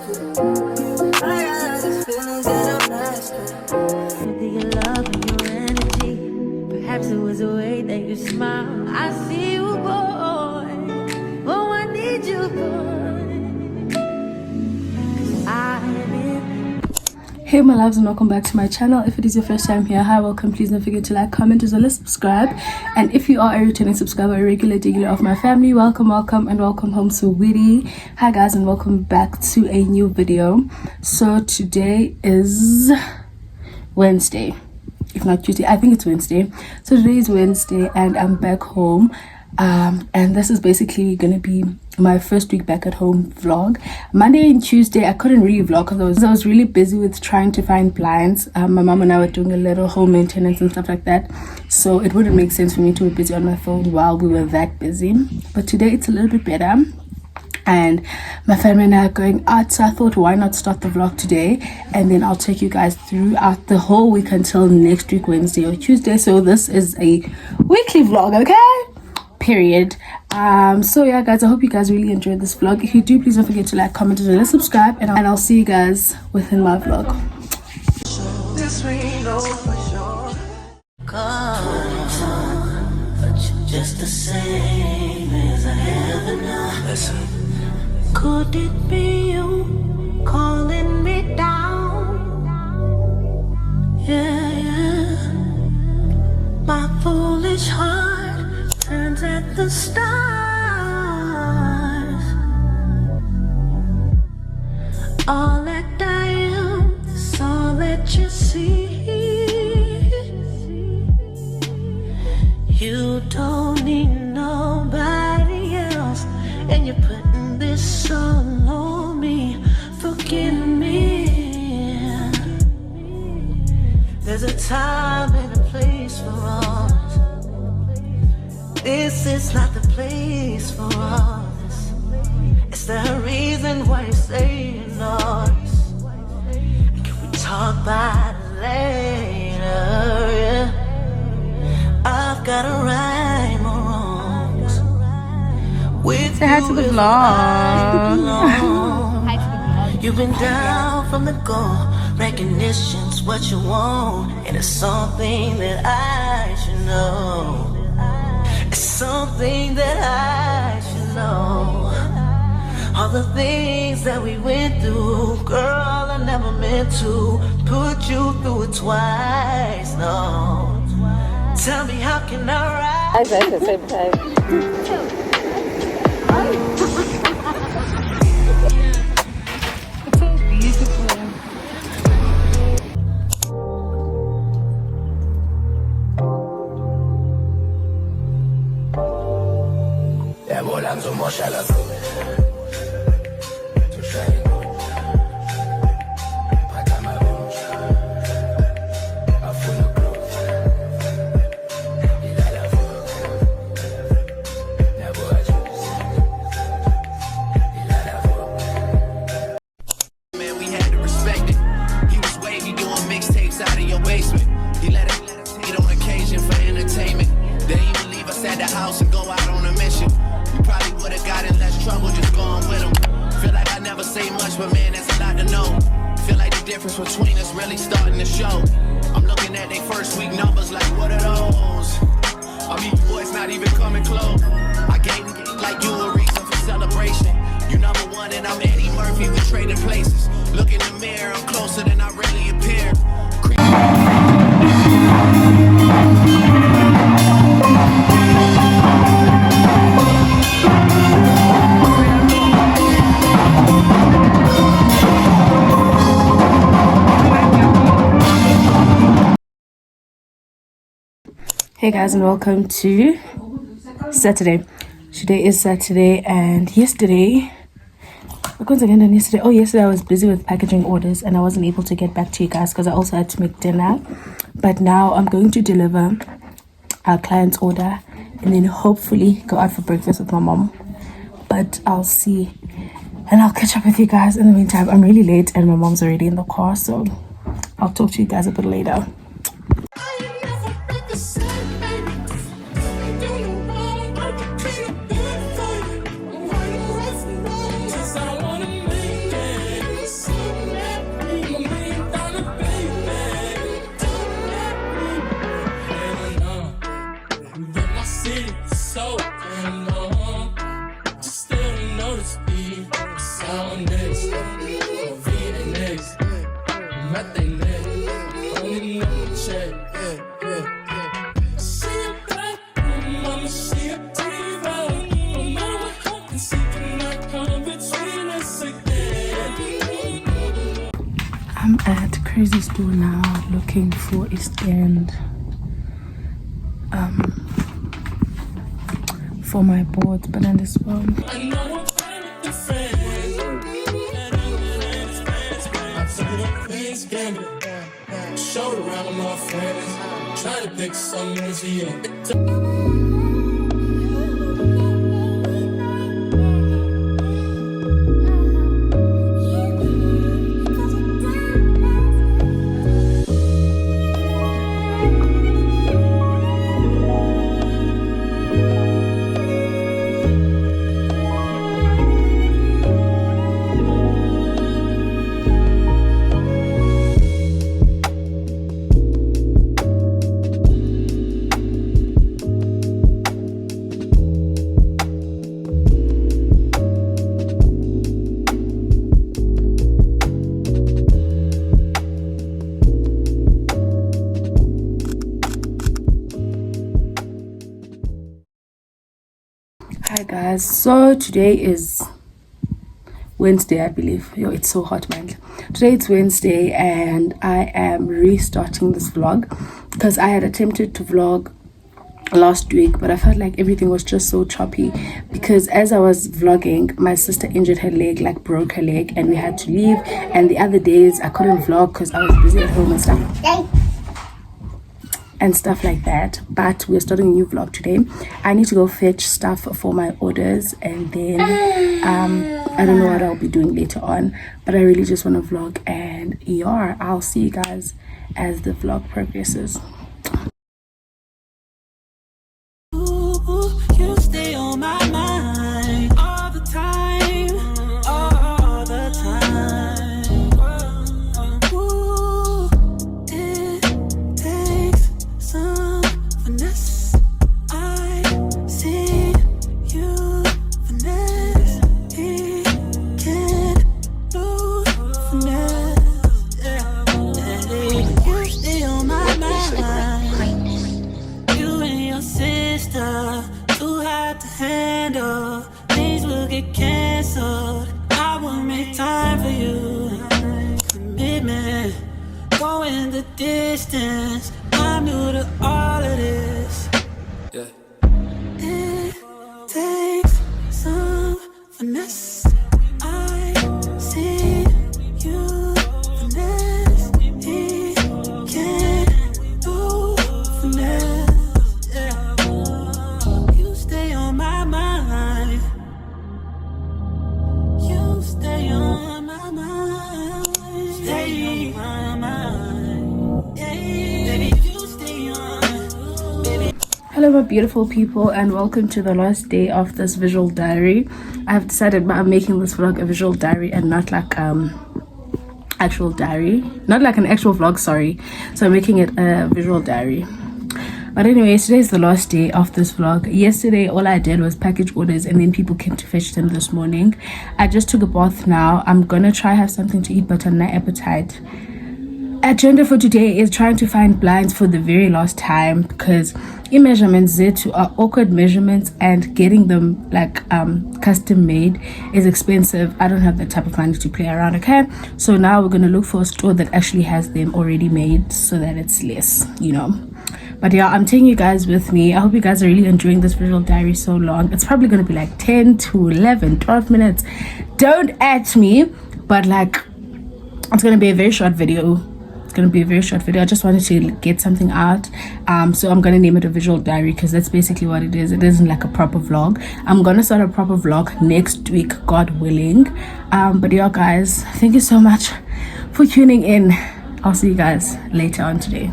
Your love and your energy. Perhaps it was a way that you smile. I see you, boy. Oh, I need you, boy. Hey my loves, and welcome back to my channel. If it is your first time here, hi, welcome. Please don't forget to like, comment, as well as subscribe. And if you are a returning subscriber, a regular of my family, welcome and welcome home, sweetie. Hi guys, and welcome back to a new video. So today is Wednesday, if not Tuesday. I think it's Wednesday. So today is Wednesday and I'm back home, and this is basically gonna be my first week back at home vlog. Monday and Tuesday I couldn't really vlog because I was really busy with trying to find blinds. My mom and I were doing a little home maintenance and stuff like that, so it wouldn't make sense for me to be busy on my phone while we were that busy. But today it's a little bit better and my family and I are going out, so I thought, why not start the vlog today, and then I'll take you guys throughout the whole week until next week, Wednesday or Tuesday. So this is a weekly vlog, okay, period. So yeah guys, I hope you guys really enjoyed this vlog. If you do, please don't forget to like, comment, and subscribe, and I'll see you guys within my vlog. This we know for sure. But you're just the same as I ever know. Listen. Could it be you calling me down? Yeah. My foolish heart turns at the stars. All that I am is all that you see. You don't need nobody else, and you're putting this all on me. Forgive me. There's a time and a place for all. This is not the place for all this. Is there a reason why you're saying all this? Can we talk about it later? Yeah. I've got a right or wrongs. With Say hi to the vlog. Hi to the vlog. You've been down from the go. Recognition's what you want, and it's something that I should know. It's something that I should know. All the things that we went through, girl, I never meant to put you through it twice, no. Tell me, how can I ride? At the same time. It's so beautiful. Between us really starting to show. I'm looking at their first week numbers like, what are those? I mean, boys not even coming close. I gave like you a reason for celebration. You number one and I'm Eddie Murphy, we trading places. Look in the mirror, I'm closer than I really appear. Hey guys, and welcome to Saturday. Today is Saturday, and yesterday yesterday I was busy with packaging orders and I wasn't able to get back to you guys because I also had to make dinner. But now I'm going to deliver our client's order and then hopefully go out for breakfast with my mom. But I'll see, and I'll catch up with you guys. In the meantime, I'm really late and my mom's already in the car, so I'll talk to you guys a bit later. store now looking for East End for my boards, but in this one. Showed around with my friends, trying to pick something to you. Hi guys, so today is Wednesday, I believe. Yo, it's so hot, man. Today it's Wednesday and I am restarting this vlog because I had attempted to vlog last week, but I felt like everything was just so choppy because as I was vlogging, my sister injured her leg, like broke her leg, and we had to leave. And the other days I couldn't vlog because I was busy at home and stuff like that. But we're starting a new vlog today. I need to go fetch stuff for my orders, and then I don't know what I'll be doing later on, but I really just want to vlog. And yeah, I'll see you guys as the vlog progresses. You stay on my mind all the time, all the time. Ooh, it takes some finesse. I see you finesse. He can't lose finesse. Yeah. You stay on my mind. You and your sister, too hard to handle. Things will get canceled. I will make time for you. Commitment, going the distance. I'm new to all of this. Yeah. It takes some finesse. I see you finesse. He can't do finesse. Yeah. You stay on my mind. You stay on my mind. Stay on my mind. Yeah. Baby, you stay on. Baby. Hello my beautiful people, and welcome to the last day of this visual diary. I've decided I'm making this vlog a visual diary and not like actual diary, not like an actual vlog, sorry. So I'm making it a visual diary. But anyway, today is the last day of this vlog. Yesterday all I did was package orders, and then people came to fetch them this morning. I just took a bath now. I'm gonna try have something to eat, but on my appetite. Agenda for today is trying to find blinds for the very last time, because measurements zetu are awkward measurements, and getting them like custom made is expensive. I don't have that type of money to play around. Okay, so now we're gonna look for a store that actually has them already made so that it's less, you know. But yeah, I'm taking you guys with me. I hope you guys are really enjoying this visual diary so long. It's probably gonna be like 10 to 11 12 minutes. Don't at me, but like it's gonna be a very short video. I just wanted to get something out, so I'm gonna name it a visual diary because that's basically what it is. It isn't like a proper vlog. I'm gonna start a proper vlog next week, God willing. But yeah guys, thank you so much for tuning in. I'll see you guys later on today.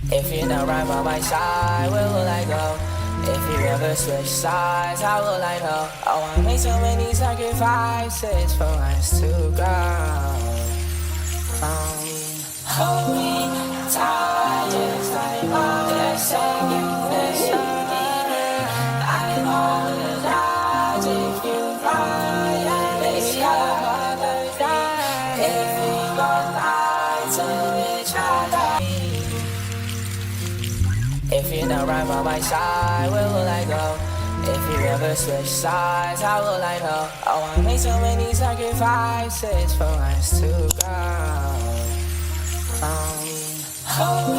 If you're not right by my side, where will I go? If you ever switch sides, how will I know? Oh, I made so many sacrifices for us to go. Hold me tight, just like the second that you need it. I can apologize if you cry. It's your mother's day. If we both lie to each other. If you're not right by my side, where will I go? If you ever switch sides, how will I know? Oh, I made so many sacrifices for us to go. Oh,